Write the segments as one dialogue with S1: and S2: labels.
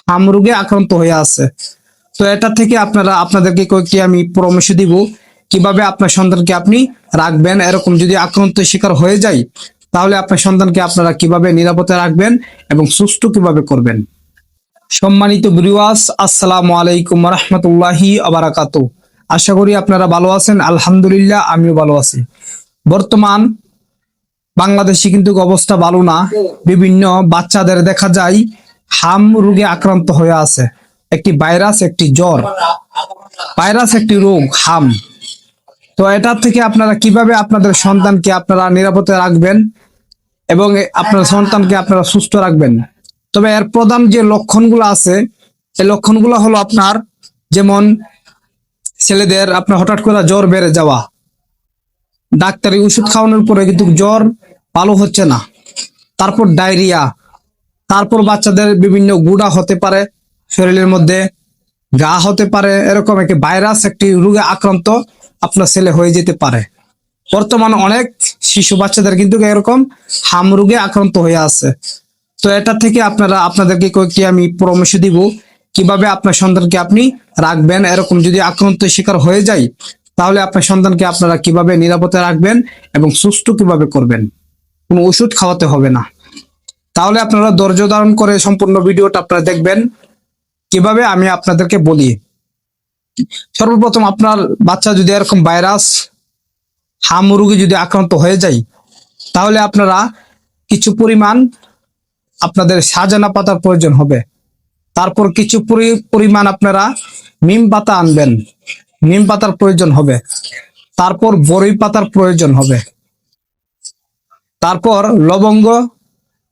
S1: হাম রোগে আক্রান্ত হয়ে আছে। তো এটা থেকে আপনাদেরকে কয়েকটি আমি পরামর্শ দিব কিভাবে আপনার সন্তানকে আপনি রাখবেন। এরকম যদি আক্রান্ত শিকার হয়ে যায় তাহলে আপনার সন্তানকে আপনারা কিভাবে নিরাপদে রাখবেন এবং সুস্থ কিভাবে করবেন। সম্মানিত ভিউয়ার্স, আসসালামু আলাইকুম ওয়া রাহমাতুল্লাহি ওয়া বারাকাতুহু। আশা করি আপনারা ভালো আছেন। আলহামদুলিল্লাহ, আমিও ভালো আছি। বর্তমান বাংলাদেশে কিন্তু অবস্থা ভালো না। বিভিন্ন বাচ্চাদের দেখা যায় হাম রোগে আক্রান্ত হয়ে আছে। একটি ভাইরাস, একটি জ্বর, ভাইরাস একটি রোগ হাম। তো এটা থেকে আপনারা কিভাবে আপনাদের সন্তানকে আপনারা নিরাপদে রাখবেন এবং আপনার সন্তানকে আপনারা সুস্থ রাখবেন। তবে এর প্রধান যে লক্ষণগুলো আছে, এই লক্ষণগুলো হলো আপনার যেমন ছেলেদের আপনার হঠাৎ করে জ্বর বেড়ে যাওয়া, ডাক্তারি ওষুধ খাওয়ানোর পরে কিন্তু জ্বর ভালো হচ্ছে না। তারপর ডায়রিয়া, তারপর বাচ্চাদের বিভিন্ন গুড়া হতে পারে, শরীরের মধ্যে গা হতে পারে। এরকম একটি ভাইরাস, একটি রোগে আক্রান্ত আপনার ছেলে হয়ে যেতে পারে। বর্তমানে অনেক শিশু বাচ্চাদের কিন্তু এরকম হাম রোগে আক্রান্ত হয়ে আছে। তো এটা থেকে আপনাদেরকে কয়েকটি আমি পরামর্শ দিব কিভাবে আপনার সন্তানকে আপনি রাখবেন। এরকম যদি আক্রান্ত শিকার হয়ে যায় তাহলে আপনার সন্তানকে আপনারা কিভাবে নিরাপদে রাখবেন এবং সুস্থ কিভাবে করবেন। কোনো ওষুধ খাওয়াতে হবে না। তাহলে আপনারা ধৈর্য ধারণ করে সম্পূর্ণ ভিডিওটা আপনারা দেখবেন কিভাবে আমি আপনাদেরকে বলি। সর্বপ্রথম আপনার বাচ্চা যদি এরকম ভাইরাস হাম রোগে যদি আক্রান্ত হয়ে যায় তাহলে আপনারা কিছু পরিমাণ আপনাদের সাজানা পাতার প্রয়োজন হবে। তারপর কিছু পরিমাণ আপনারা নিম পাতা আনবেন, নিম পাতার প্রয়োজন হবে। তারপর বড়ই পাতার প্রয়োজন হবে। তারপর লবঙ্গ,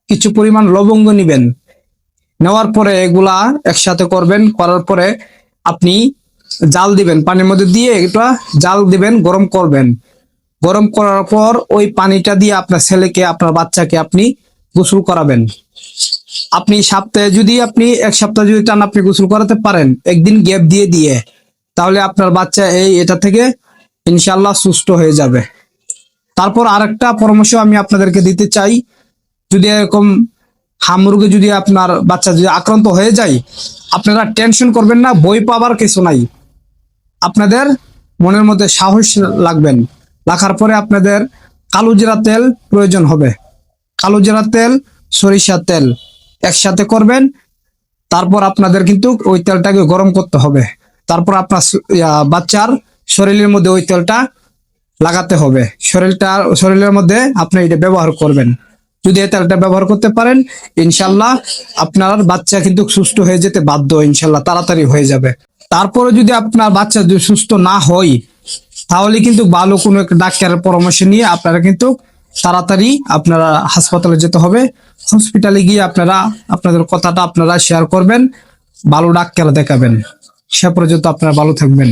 S1: কিছু পরিমাণ লবঙ্গ নিবেন। নেওয়ার পরে এগুলা একসাথে করবেন। করার পরে আপনি জাল দিবেন, পানির মধ্যে দিয়ে এটা জাল দিবেন, গরম করবেন। গরম করার পর ওই পানিটা দিয়ে আপনার ছেলেকে, আপনার বাচ্চাকে আপনি গোসল করাবেন। আপনি সপ্তাহে যদি আপনি এক সপ্তাহ যদি টান আপনি গোসল করাতে পারেন, একদিন গ্যাপ দিয়ে দিয়ে, তাহলে আপনার বাচ্চা এটা থেকে ইনশাল্লাহ সুস্থ হয়ে যাবে। তারপর আরেকটা পরামর্শ আমি আপনাদেরকে দিতে চাই, যদি এরকম হাম রোগে যদি আপনার বাচ্চা যদি আক্রান্ত হয়ে যায় আপনারা টেনশন করবেন না, ভয় পাবার কিছু নাই। আপনাদের মনের মধ্যে সাহস লাগবেন। রাখার পরে আপনাদের কালো জিরা তেল প্রয়োজন হবে। কালো জিরা তেল, সরিষার তেল একসাথে করবেন। তারপর আপনাদের কিন্তু ওই তেলটাকে গরম করতে হবে। তারপর আপনার বাচ্চার শরীরের মধ্যে ওই তেলটা লাগাতে হবে। শরীরের মধ্যে আপনি এটা ব্যবহার করবেন। যদি এই তেলটা ব্যবহার করতে পারেন ইনশাল্লাহ আপনার বাচ্চা কিন্তু সুস্থ হয়ে যেতে বাধ্য, ইনশাল্লাহ তাড়াতাড়ি হয়ে যাবে। তারপরে যদি আপনার বাচ্চা যদি সুস্থ না হয় তাহলে কিন্তু ভালো কোনো একটা ডাক্তারের পরামর্শ নিয়ে আপনারা কিন্তু তাড়াতাড়ি আপনারা হাসপাতালে যেতে হবে। হসপিটালে গিয়ে আপনারা আপনাদের কথাটা আপনারা শেয়ার করবেন, ভালো ডাক্তার দেখাবেন। সে পর্যন্ত আপনারা ভালো থাকবেন।